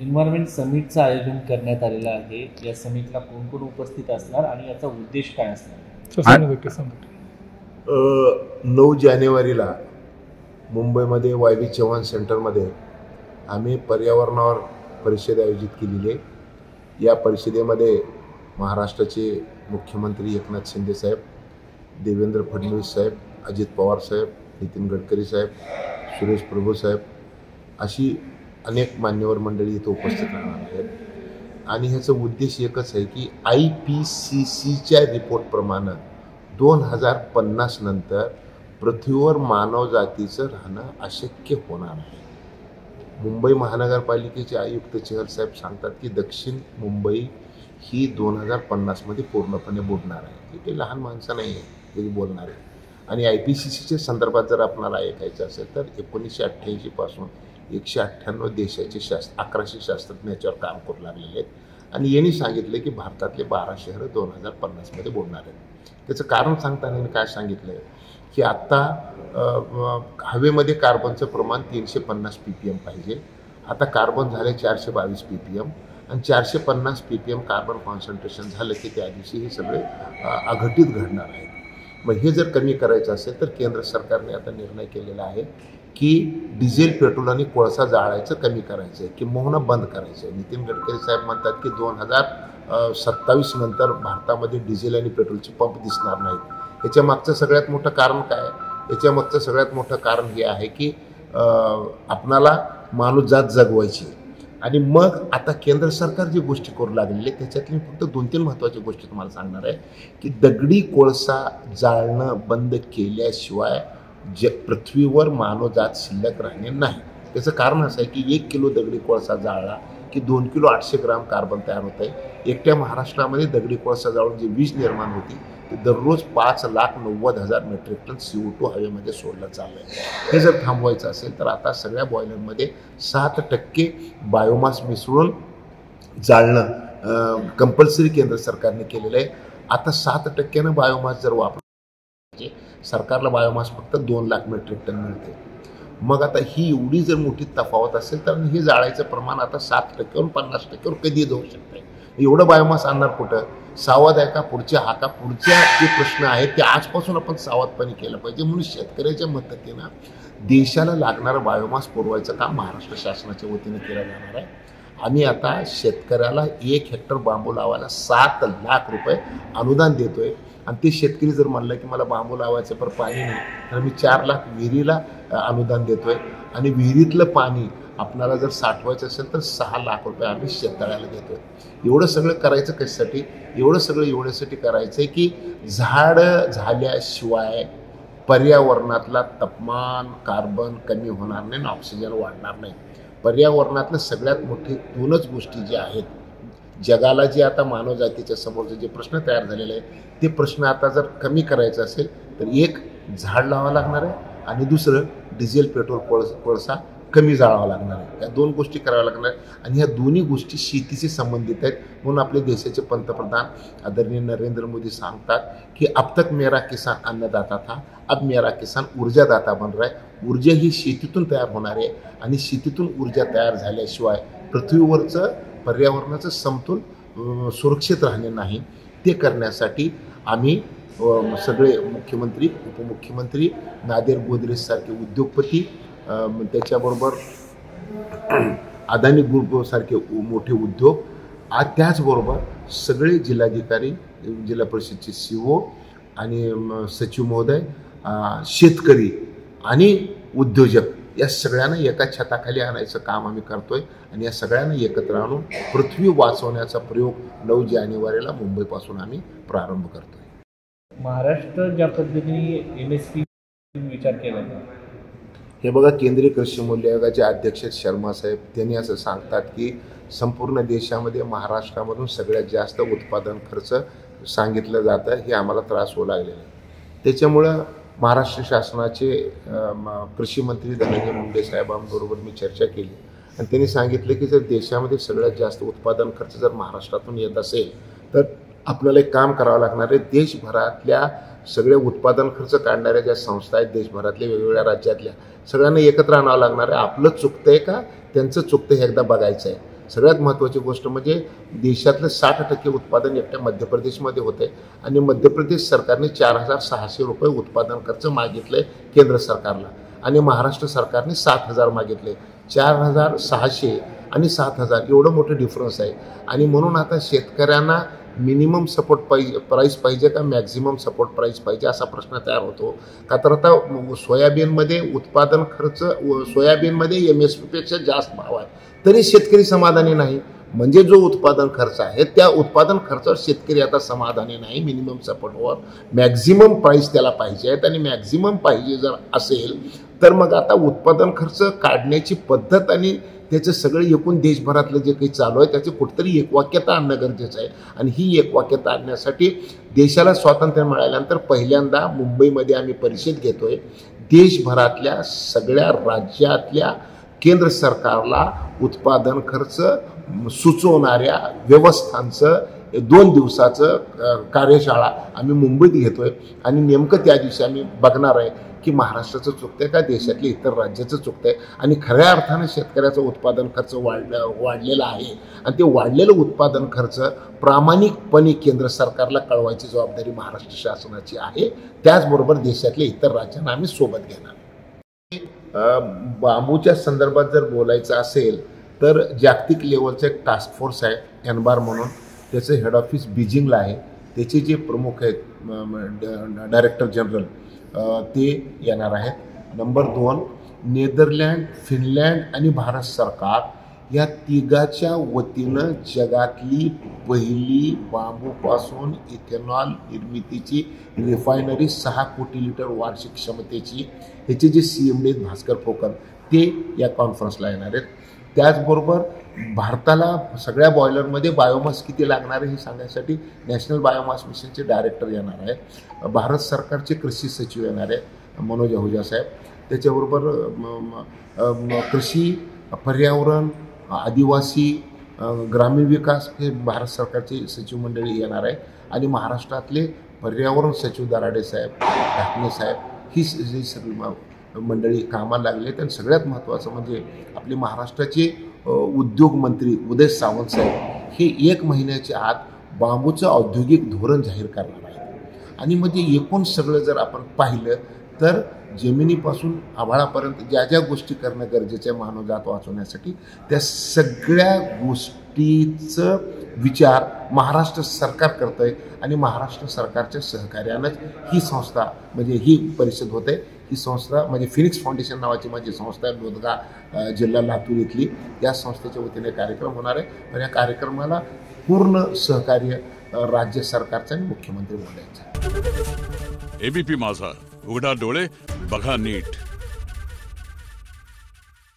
Environment समिटचं आयोजन करण्यात आलेलं आहे. या समिटला कोण कोण उपस्थित असणार आणि याचा उद्देश काय असणार? 9 जानेवारीला मुंबईमध्ये YV चव्हाण सेंटरमध्ये आम्ही पर्यावरणावर परिषद आयोजित केलेली आहे. या परिषदेमध्ये महाराष्ट्राचे मुख्यमंत्री एकनाथ शिंदे साहेब, देवेंद्र फडणवीस साहेब, अजित पवार साहेब, नितीन गडकरी साहेब, सुरेश प्रभू साहेब अशी अनेक मान्यवर मंडळी इथं उपस्थित राहणार आहेत. आणि ह्याचा उद्देश एकच आहे की IPCCच्या रिपोर्टप्रमाणे 2050 नंतर पृथ्वीवर मानवजातीचं राहणं अशक्य होणार आहे. मुंबई महानगरपालिकेचे आयुक्त चहल साहेब सांगतात की दक्षिण मुंबई ही 2050मध्ये पूर्णपणे बुडणार आहे. ते लहान माणसं नाही आहे ते बोलणार आहे. आणि IPCCच्या संदर्भात जर आपल्याला ऐकायचं असेल तर 1988 पासून 198 देशाचे 1100 शास्त्रज्ञ याच्यावर काम करू लागलेले आहेत. आणि यांनी सांगितलं की भारतातले 12 शहरं 2050मध्ये बुडणार आहेत. त्याचं कारण सांगताना काय सांगितलं आहे की आत्ता हवेमध्ये कार्बनचं प्रमाण 350 ppm पाहिजे. आता कार्बन झाले 422 ppm आणि 450 ppm कार्बन कॉन्सन्ट्रेशन झालं की त्या दिवशी हे सगळे अघटित घडणार आहेत. मग हे जर कमी करायचं असेल तर केंद्र सरकारने आता निर्णय केलेला आहे की डिझेल, पेट्रोल आणि कोळसा जाळायचं कमी करायचं आहे, किंबहुना बंद करायचं आहे. नितीन गडकरी साहेब म्हणतात की 2027 नंतर भारतामध्ये डिझेल आणि पेट्रोलचे पंप दिसणार नाहीत. याच्या मागचं सगळ्यात मोठं कारण काय आहे? याच्या मागचं सगळ्यात मोठं कारण हे आहे की आपणाला मानवजात जगवायची. आणि मग आता केंद्र सरकार जी गोष्टी करू लागलेली आहे त्याच्यातली फक्त 2-3 महत्त्वाच्या गोष्टी तुम्हाला सांगणार आहे की दगडी कोळसा जाळणं बंद केल्याशिवाय पृथ्वीवर मानवजात शिल्लक राहणे नाही. त्याचं कारण असं आहे की 1 किलो दगडी कोळसा जाळला की 2 किलो 800 ग्राम कार्बन तयार होत आहे. एकट्या महाराष्ट्रामध्ये दगडी कोळसा जाळून जी वीज निर्माण होती ते दररोज 5,90,000 मेट्रिक टन CO2 हवेमध्ये सोडलं चाललं आहे. हे जर थांबवायचं असेल तर आता सगळ्या बॉयलरमध्ये 7% बायोमास मिसळून जाळणं कंपल्सरी केंद्र सरकारने केलेलं आहे. आता 7% बायोमास जर वापरला, सरकारला बायोमास फक्त 2 लाख मेट्रिक टन मिळते. मग आता ही एवढी जर मोठी तफावत असेल तर हे जाळायचं प्रमाण आता 7%वरून 50%वर कधी जाऊ शकते. एवढं बायोमास आणणार कुठं? सावध आहे का? पुढच्या जे प्रश्न आहेत ते आजपासून आपण सावधपणे केलं पाहिजे. म्हणून शेतकऱ्याच्या मदतीनं देशाला लागणारं बायोमास पुरवायचं काम महाराष्ट्र शासनाच्या वतीने केलं जाणार आहे. आम्ही आता शेतकऱ्याला 1 हेक्टर बांबू लावायला 7 लाख रुपये अनुदान देतोय. आणि ते शेतकरी जर म्हणलं की मला बांबू लावायचं पण पाणी नाही तर मी 4 लाख विहिरीला अनुदान देतोय. आणि विहिरीतलं पाणी आपल्याला जर साठवायचं असेल तर 6 लाख रुपये आम्ही शेततळ्याला देतोय. एवढं सगळं करायचं कशासाठी? एवढं सगळं एवढ्यासाठी करायचं आहे की झाडं झाल्याशिवाय पर्यावरणातला तापमान, कार्बन कमी होणार नाही आणि ऑक्सिजन वाढणार नाही. पर्यावरणातल्या सगळ्यात मोठी 2च गोष्टी ज्या आहेत जगाला, जे आता मानवजातीच्या समोरचे जे प्रश्न तयार झालेले आहेत ते प्रश्न आता जर कमी करायचं असेल तर एक झाड लावावं लागणार आहे आणि दुसरं डिझेल, पेट्रोल, कोळसा कमी जाळावं लागणार आहे. या 2 गोष्टी कराव्या लागणार आहेत आणि ह्या दोन्ही गोष्टी शेतीशी संबंधित आहेत. म्हणून आपले देशाचे पंतप्रधान आदरणीय नरेंद्र मोदी सांगतात की अब तक मेरा किसान अन्नदाता था, अब मेरा किसान ऊर्जादाता बन रहा है. ऊर्जा ही शेतीतून तयार होणार आहे आणि शेतीतून ऊर्जा तयार झाल्याशिवाय पृथ्वीवरचं पर्यावरणाचं समतोल सुरक्षित राहणे नाही. ते करण्यासाठी आम्ही सगळे मुख्यमंत्री, उपमुख्यमंत्री, नादेर गोदरेज सारखे उद्योगपती, त्याच्याबरोबर अदानी ग्रुप सारखे मोठे उद्योग, त्याचबरोबर सगळे जिल्हाधिकारी, जिल्हा परिषदचे CO आणि सचिव महोदय, शेतकरी आणि उद्योजक या सगळ्यांना एका छताखाली आणायचं काम आम्ही करतोय. आणि या सगळ्यांना एकत्र आणून पृथ्वी वाचवण्याचा प्रयोग 9 जानेवारीला मुंबईपासून आम्ही प्रारंभ करतोय. महाराष्ट्र ज्या पद्धतीने MSP विचार केला हे बघा, केंद्रीय कृषी मूल्य आयोगाचे अध्यक्ष शर्मा साहेब त्यांनी असं सांगतात की संपूर्ण देशामध्ये महाराष्ट्रामधून सगळ्यात जास्त उत्पादन खर्च सांगितलं जातं. हे आम्हाला त्रास होऊ लागलेला आहे. त्याच्यामुळं महाराष्ट्र शासनाचे कृषी मंत्री धनंजय मुंडे साहेबांबरोबर मी चर्चा केली आणि त्यांनी सांगितलं की जर देशामध्ये सगळ्यात जास्त उत्पादन खर्च जर महाराष्ट्रातून येत असेल तर आपल्याला एक काम करावं लागणार आहे. देशभरातल्या सगळे उत्पादन खर्च काढणाऱ्या ज्या संस्था आहेत देशभरातल्या वेगवेगळ्या राज्यातल्या सगळ्यांना एकत्र आणावं लागणार आहे. आपलं चुकतंय का त्यांचं चुकतं हे एकदा बघायचं आहे. सगळ्यात महत्त्वाची गोष्ट म्हणजे देशातलं 60% उत्पादन एकट्या मध्य प्रदेशमध्ये होते आणि मध्य प्रदेश सरकारने 4,600 रुपये उत्पादन खर्च मागितले केंद्र सरकारला आणि महाराष्ट्र सरकारने 7,000 मागितले. 4,600 आणि 7,000 एवढं मोठं डिफरन्स आहे. आणि म्हणून आता शेतकऱ्यांना मिनिमम सपोर्ट प्राईस पाहिजे का मॅक्झिमम सपोर्ट प्राईस पाहिजे असा प्रश्न तयार होतो. का तर आता सोयाबीनमध्ये उत्पादन खर्च सोयाबीनमध्ये MSP-पेक्षा जास्त भाव आहे तरी शेतकरी समाधानी नाही. म्हणजे जो उत्पादन खर्च आहे त्या उत्पादन खर्चावर शेतकरी आता समाधानी नाही. मिनिमम सपोर्टवर मॅक्झिमम प्राईस त्याला पाहिजे आहेत आणि मॅक्झिमम पाहिजे जर असेल तर मग आता उत्पादन खर्च काढण्याची पद्धत आणि त्याचं सगळं एकूण देशभरातलं जे काही चालू आहे त्याची कुठेतरी एकवाक्यता आणणं गरजेचं आहे. आणि ही एकवाक्यता आणण्यासाठी देशाला स्वातंत्र्य मिळाल्यानंतर पहिल्यांदा मुंबईमध्ये आम्ही परिषद घेतोय. देशभरातल्या सगळ्या राज्यातल्या केंद्र सरकारला उत्पादन खर्च सुचवणाऱ्या व्यवस्थांचं 2 दिवसाचं कार्यशाळा आम्ही मुंबईत घेतोय. आणि नेमकं त्या दिवशी आम्ही बघणार आहे की महाराष्ट्राचं चुकतंय का देशातल्या इतर राज्याचं चुकतंय आणि खऱ्या अर्थानं शेतकऱ्याचं उत्पादन खर्च वाढलेला आहे. आणि ते वाढलेलं उत्पादन खर्च प्रामाणिकपणे केंद्र सरकारला कळवायची जबाबदारी महाराष्ट्र शासनाची आहे. त्याचबरोबर देशातल्या इतर राज्यांना आम्ही सोबत घेणार. बांबूच्या संदर्भात जर बोलायचं असेल तर जागतिक लेवलचं एक टास्क फोर्स आहे एनबार म्हणून. त्याचं हेड ऑफिस बीजिंगला आहे. त्याचे जे प्रमुख आहेत डायरेक्टर जनरल ते येणार आहेत. नंबर 2 नेदरलँड, फिनलँड आणि भारत सरकार या तिघाच्या वतीनं जगातली पहिली बांबूपासून इथेनॉल निर्मितीची रिफायनरी 6 कोटी लिटर वार्षिक क्षमतेची ह्याचे जे CMD आहेत भास्कर फोकन ते या कॉन्फरन्सला येणार आहेत. त्याचबरोबर भारताला सगळ्या बॉयलरमध्ये बायोमास किती लागणार आहे हे सांगण्यासाठी नॅशनल बायोमास मिशनचे डायरेक्टर येणार आहेत. भारत सरकारचे कृषी सचिव येणार आहेत मनोज आहुजा साहेब. त्याच्याबरोबर कृषी, पर्यावरण, आदिवासी, ग्रामीण विकास हे भारत सरकारचे सचिव मंडळी येणार आहे. आणि महाराष्ट्रातले पर्यावरण सचिव दराडे साहेब, ढाकणे साहेब ही सगळी मंडळी कामाला लागले आहेत. आणि सगळ्यात महत्त्वाचं म्हणजे आपले महाराष्ट्राचे उद्योग मंत्री उदय सामंत साहेब हे 1 महिन्याच्या आत बांबूचं औद्योगिक धोरण जाहीर करणार आहेत. आणि म्हणजे एकूण सगळं जर आपण पाहिलं तर जमिनीपासून आभाळापर्यंत ज्या ज्या गोष्टी करणं गरजेचं आहे मानवजात वाचवण्यासाठी त्या सगळ्या गोष्टीचं विचार महाराष्ट्र सरकार करतं आहे. आणि महाराष्ट्र सरकारच्या सहकार्यानंच ही संस्था म्हणजे ही परिषद होते. ही संस्था म्हणजे फिनिक्स फाउंडेशन नावाची माझी संस्था आहे लोदगा जिल्हा लातूर इथली. या संस्थेच्या वतीने कार्यक्रम होणार आहे. तर या कार्यक्रमाला पूर्ण सहकार्य राज्य सरकारचं आणि मुख्यमंत्री महोदयांचं. ABP माझा, उघडा डोळे बघा नीट.